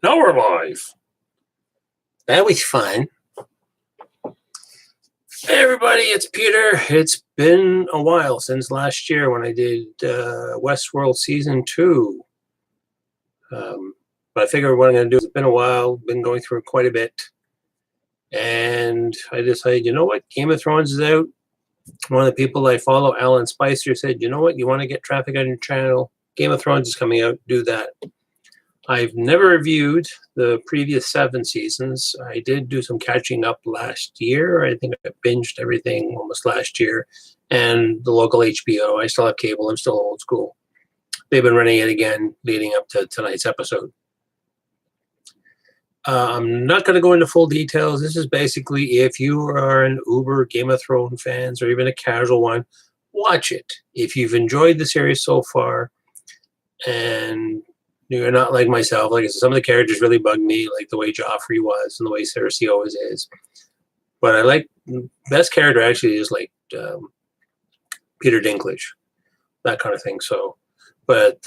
Now we're live. That was fun. Hey everybody, it's Peter. It's been a while since last year when I did Westworld Season 2. But I figured what I'm going to do, it's been a while, been going through it quite a bit. And I decided, you know what, Game of Thrones is out. One of the people I follow, Alan Spicer, said, you know what, you want to get traffic on your channel? Game of Thrones is coming out, do that. I've never reviewed the previous 7 seasons. I did do some catching up last year. I think I binged everything almost last year. And the local HBO, I still have cable. I'm still old school. They've been running it again leading up to tonight's episode. I'm not going to go into full details. This is basically if you are an uber Game of Thrones fans or even a casual one, watch it. If you've enjoyed the series so far and you're not like myself, like some of the characters really bug me, like the way Joffrey was and the way Cersei always is. But I like, best character actually is like Peter Dinklage, that kind of thing. So, but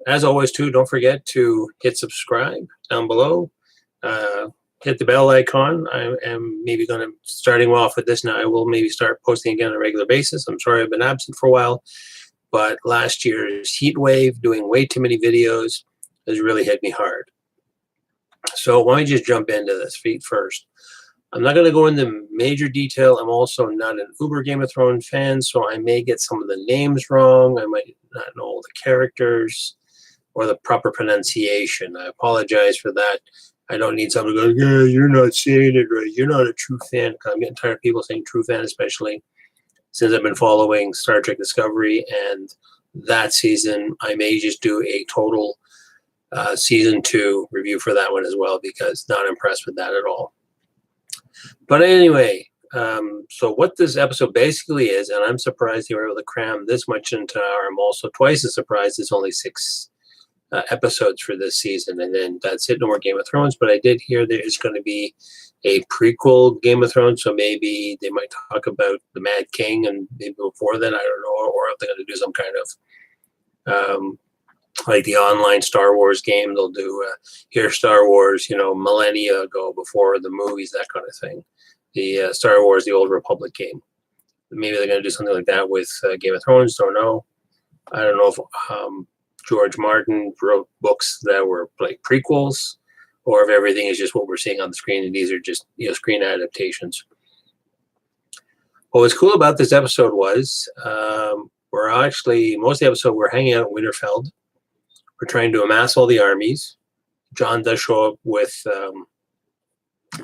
as always too, don't forget to hit subscribe down below. Hit the bell icon. I am maybe going to, starting off with this now, I will maybe start posting again on a regular basis. I'm sorry I've been absent for a while. But last year's heat wave, doing way too many videos, has really hit me hard. So why don't we just jump into this feed first? I'm not going to go into major detail. I'm also not an uber Game of Thrones fan, so I may get some of the names wrong. I might not know all the characters or the proper pronunciation. I apologize for that. I don't need someone to go, yeah, you're not saying it right. You're not a true fan. I'm getting tired of people saying true fan, especially since I've been following Star Trek Discovery, and that season, I may just do a total season 2 review for that one as well, because not impressed with that at all. But anyway, so what this episode basically is, and I'm surprised they were able to cram this much into an hour. I'm also twice as surprised it's only 6 episodes for this season, and then that's it, no more Game of Thrones. But I did hear there is going to be a prequel Game of Thrones, so maybe they might talk about the Mad King, and maybe before then, I don't know, or if they're going to do some kind of like the online Star Wars game. They'll do here Star Wars, you know, millennia ago before the movies, that kind of thing. The Star Wars, the Old Republic game. Maybe they're going to do something like that with Game of Thrones. Don't know. I don't know if George Martin wrote books that were like prequels, or if everything is just what we're seeing on the screen and these are just, you know, screen adaptations. What was cool about this episode was we're actually, most of the episode, we're hanging out in Winterfell. We're trying to amass all the armies. Jon does show up with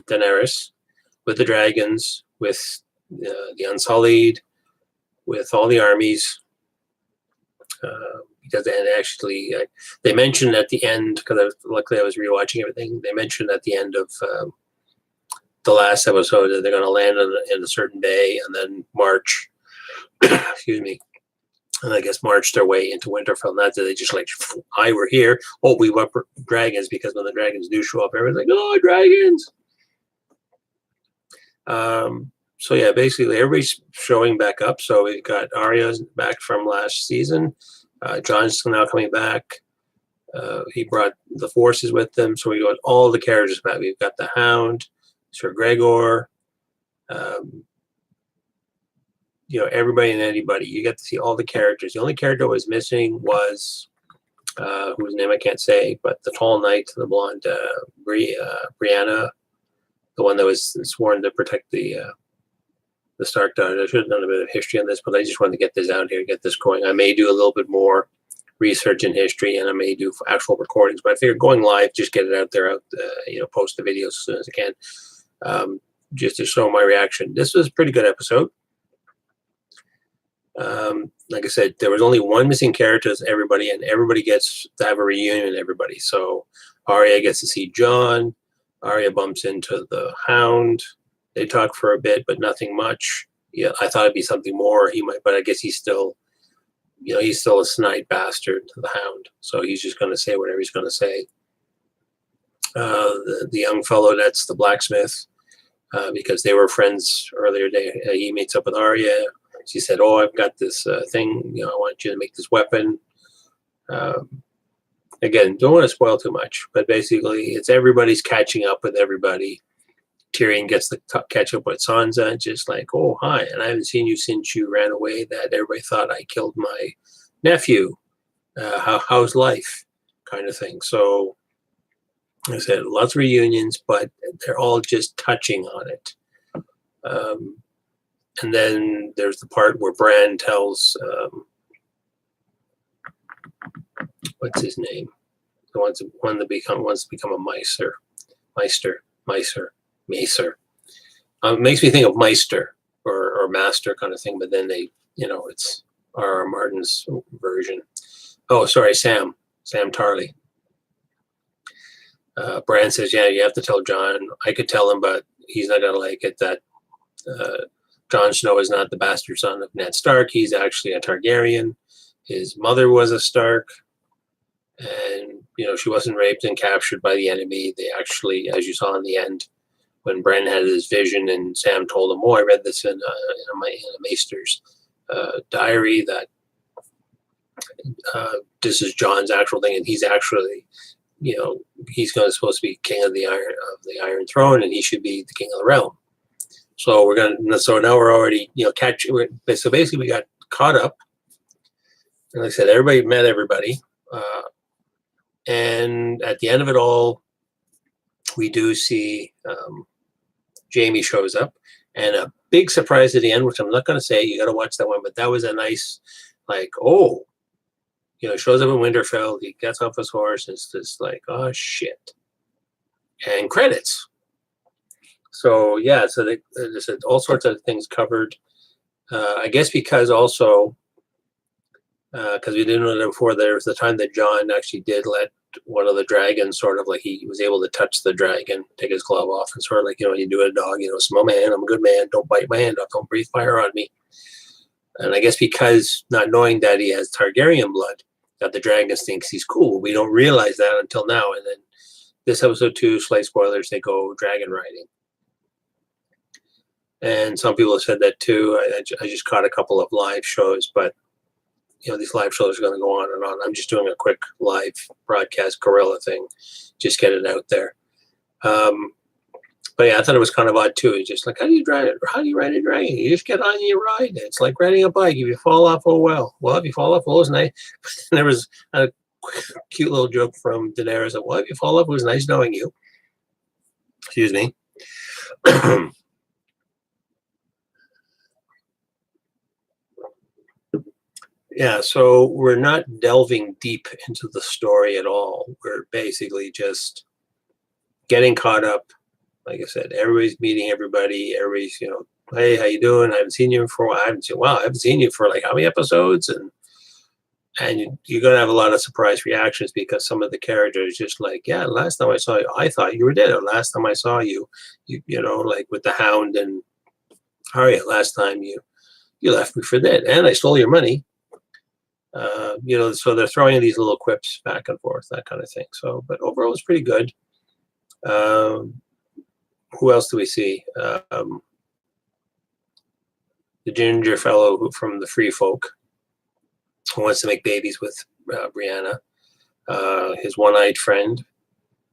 Daenerys, with the dragons, with the Unsullied, with all the armies. Because actually, they mentioned at the end, because luckily I was rewatching everything, they mentioned at the end of the last episode that they're going to land in a certain day and then march, excuse me, and I guess march their way into Winterfell. Not that they just like, hi, we're here. Oh, we want dragons, because when the dragons do show up, everyone's like, oh, dragons. So yeah, basically everybody's showing back up. So we've got Arya's back from last season. Jon's now coming back. He brought the forces with him, so we got all the characters back. We've got the Hound, Sir Gregor, you know, everybody and anybody. You get to see all the characters. The only character that was missing was whose name I can't say, but the tall knight, the blonde Brianna, the one that was sworn to protect the Stark daughters. I should have done a bit of history on this, but I just wanted to get this out here, get this going. I may do a little bit more research in history, and I may do actual recordings, but I figured going live, just get it out there, you know, post the videos as soon as I can, just to show my reaction. This was a pretty good episode. Like I said, there was only one missing character, everybody, and everybody gets to have a reunion, everybody. So Arya gets to see Jon. Arya bumps into the Hound. They talk for a bit, but nothing much. Yeah, I thought it'd be something more. He might, but I guess he's still, you know, he's still a snide bastard to the Hound. So he's just going to say whatever he's going to say. The young fellow, that's the blacksmith, because they were friends earlier today. He meets up with Arya. She said, oh, I've got this thing. You know, I want you to make this weapon. again, don't want to spoil too much, but basically it's everybody's catching up with everybody. Tyrion gets the catch up with Sansa, and just like, oh, hi, and I haven't seen you since you ran away. That everybody thought I killed my nephew. How's life? Kind of thing. So, like I said, lots of reunions, but they're all just touching on it. And then there's the part where Bran tells, what's his name? The one that wants to become a Maester. It makes me think of Meister or Master kind of thing, but then they, it's R.R. Martin's version. Oh, sorry, Sam Tarly. Bran says, yeah, you have to tell Jon. I could tell him, but he's not going to like it, that Jon Snow is not the bastard son of Ned Stark. He's actually a Targaryen. His mother was a Stark. And, she wasn't raped and captured by the enemy. They actually, as you saw in the end, when Bran had his vision and Sam told him, oh, I read this in a Maester's diary, that this is Jon's actual thing, and he's actually, he's supposed to be king of the Iron Throne, and he should be the king of the realm. So so now we're already, so basically we got caught up. And like I said, everybody met everybody. And at the end of it all, we do see Jaime shows up, and a big surprise at the end, which I'm not going to say. You got to watch that one, but that was a nice, like, oh, shows up in Winterfell. He gets off his horse. And it's just like, oh shit, and credits. So yeah, so there's all sorts of things covered. I guess because also because we didn't know that before, there was the time that Jon actually did let one of the dragons sort of like, he was able to touch the dragon, take his glove off, and sort of like, you do a dog, small man, I'm a good man, don't bite my hand off, don't breathe fire on me. And I guess because not knowing that he has Targaryen blood, that the dragon thinks he's cool. We don't realize that until now. And then this episode 2, slight spoilers, they go dragon riding. And some people have said that too. I just caught a couple of live shows, but these live shows are going to go on and on. I'm just doing a quick live broadcast guerrilla thing, just get it out there. But yeah, I thought it was kind of odd too. It's just like, how do you ride a dragon? You just get on and you ride. It's like riding a bike. If you fall off, oh well. Well, if you fall off, well, it's nice. There was a cute little joke from Daenerys that, well, if you fall off, it was nice knowing you. Excuse me. Yeah, so we're not delving deep into the story at all. We're basically just getting caught up. Like I said, everybody's meeting everybody. Everybody's, hey, how you doing? I haven't seen you for a while. I haven't seen you for like how many episodes? And you're going to have a lot of surprise reactions, because some of the characters just like, yeah, last time I saw you, I thought you were dead. Or last time I saw you, like with the Hound and Arya, last time you left me for dead, and I stole your money. So they're throwing in these little quips back and forth, that kind of thing. So, but overall, it's pretty good. Who else do we see? The ginger fellow from the Free Folk, who wants to make babies with Brianna. His one-eyed friend,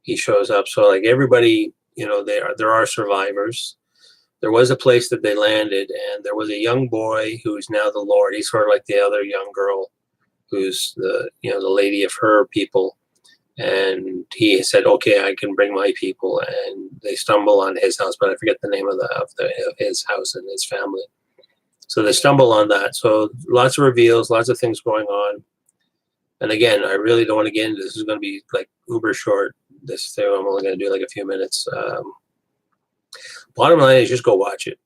he shows up. So, like everybody, there are survivors. There was a place that they landed, and there was a young boy who's now the Lord. He's sort of like the other young girl, who's the lady of her people. And he said, okay, I can bring my people. And they stumble on his house, but I forget the name of his house and his family. So they stumble on that. So lots of reveals, lots of things going on. And again, I really don't want to get into this. This is going to be like uber short. This thing, I'm only going to do like a few minutes. Bottom line is just go watch it.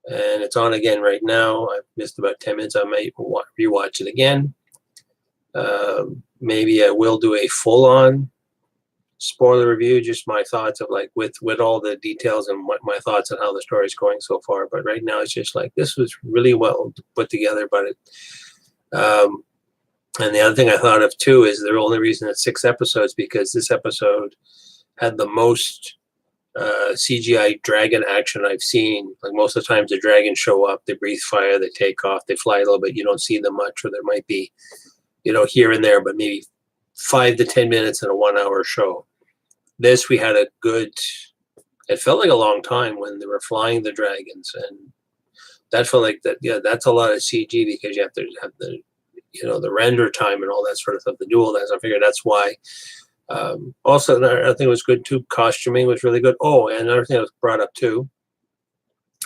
And it's on again right now. I've missed about 10 minutes. I might rewatch it again. Maybe I will do a full-on spoiler review, just my thoughts of like with all the details and what my thoughts on how the story is going so far. But right now it's just like, this was really well put together. But and the other thing I thought of too is the only reason it's 6 episodes, because this episode had the most CGI dragon action I've seen. Like most of the times the dragons show up, they breathe fire, they take off, they fly a little bit, you don't see them much, or there might be here and there, but maybe 5 to 10 minutes in a 1 hour show. This, we had a good, it felt like a long time when they were flying the dragons, and that felt like that. Yeah, that's a lot of CG because you have to have the, the render time and all that sort of stuff to do all that. So I figured that's why. Also, another thing was good too. Costuming was really good. Oh, and another thing that was brought up too.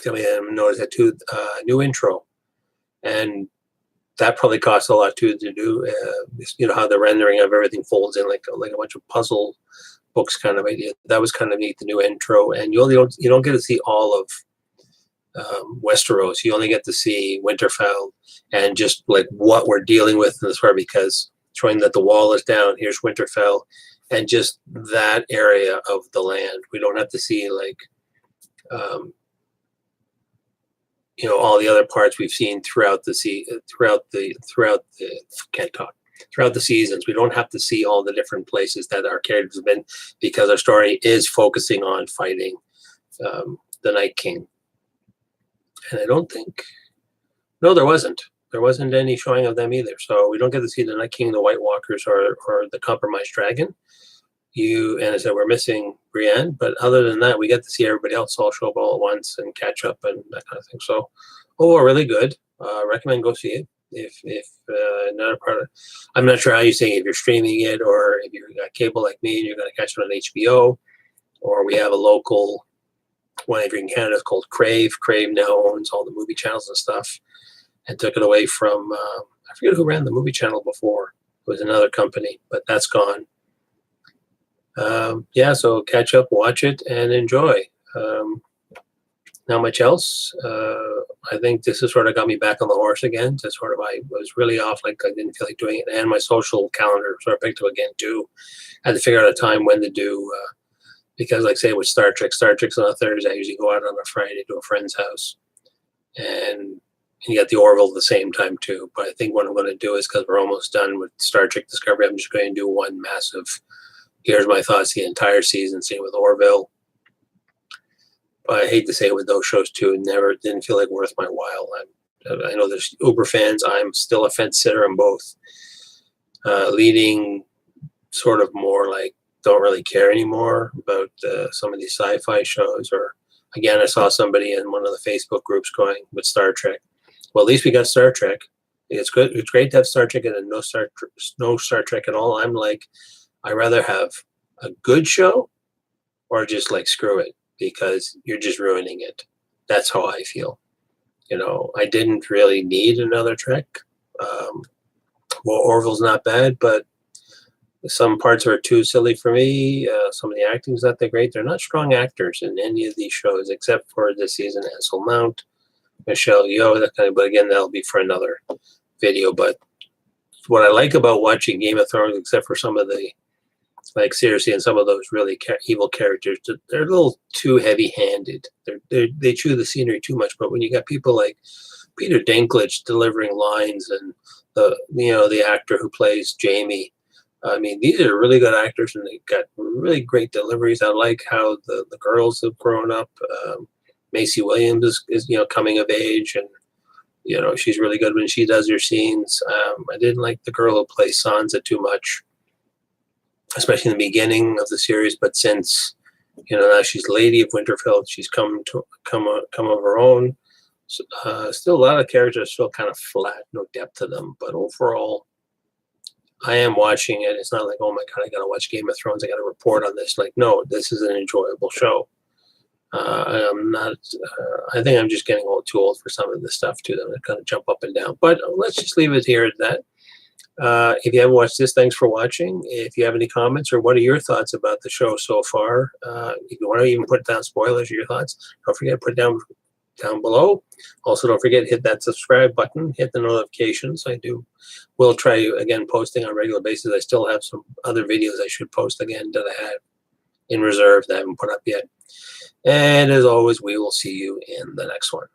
We noticed that too. New intro, and that probably costs a lot too to do. How the rendering of everything folds in like a bunch of puzzle books kind of idea. That was kind of neat. The new intro, and you don't get to see all of Westeros. You only get to see Winterfell and just like what we're dealing with in this part, because showing that the wall is down. Here's Winterfell, and just that area of the land. We don't have to see like all the other parts we've seen throughout the seasons. We don't have to see all the different places that our characters have been, because our story is focusing on fighting the Night King. And I don't think, no, there wasn't any showing of them either. So we don't get to see the Night King, the White Walkers, or the Compromised Dragon. And I said we're missing Brienne, but other than that, we get to see everybody else all show up all at once and catch up and that kind of thing. So, really good. Recommend go see it. If not a part of, I'm not sure how you're saying, if you're streaming it or if you got cable like me and you're going to catch it on HBO, or we have a local one if you're in Canada. It's called Crave. Crave now owns all the movie channels and stuff, and took it away from I forget who ran the movie channel before. It was another company, but that's gone. So catch up, watch it, and enjoy. Not much else. I think this has sort of got me back on the horse again. I was really off, like I didn't feel like doing it, and my social calendar sort of picked up again too. I had to figure out a time when to do, because like say with Star Trek's on a Thursday. I usually go out on a Friday to a friend's house, and you get the Orville at the same time too. But I think what I'm going to do is, because we're almost done with Star Trek Discovery, I'm just going to do one massive. Here's my thoughts the entire season. Same with Orville. But I hate to say it with those shows too. It didn't feel like worth my while. I know there's Uber fans. I'm still a fence sitter on both. Leading sort of more like don't really care anymore about some of these sci-fi shows. Or again, I saw somebody in one of the Facebook groups going with Star Trek. Well, at least we got Star Trek. It's good. It's great to have Star Trek and then no Star Trek at all. I'm like, I'd rather have a good show or just like screw it, because you're just ruining it. That's how I feel. I didn't really need another Trek. Orville's not bad, but some parts are too silly for me. Some of the acting's not that great. They're not strong actors in any of these shows, except for this season, Ansel Mount, Michelle Yeoh, that kind of. But again, that'll be for another video. But what I like about watching Game of Thrones, except for some of the, like seriously, and some of those really evil characters, they're a little too heavy-handed. They chew the scenery too much. But when you got people like Peter Dinklage delivering lines, and the actor who plays Jamie, I mean, these are really good actors, and they got really great deliveries. I like how the girls have grown up. Macy Williams is coming of age, and she's really good when she does her scenes. I didn't like the girl who plays Sansa too much, especially in the beginning of the series. But since now she's Lady of Winterfell, she's come of her own. So, still a lot of characters still kind of flat, no depth to them. But overall, I am watching it. It's not like, oh my god, I gotta watch Game of Thrones. I gotta report on this. Like, no, this is an enjoyable show. I'm not. I think I'm just getting too old for some of this stuff too. That I kind of jump up and down. But let's just leave it here at that. If you haven't watched this, thanks for watching. If you have any comments or what are your thoughts about the show so far, if you want to even put down spoilers or your thoughts, don't forget to put down below. Also, don't forget to hit that subscribe button, hit the notifications. Will try again posting on a regular basis. I still have some other videos I should post again that I have in reserve that I haven't put up yet. And as always, we will see you in the next one.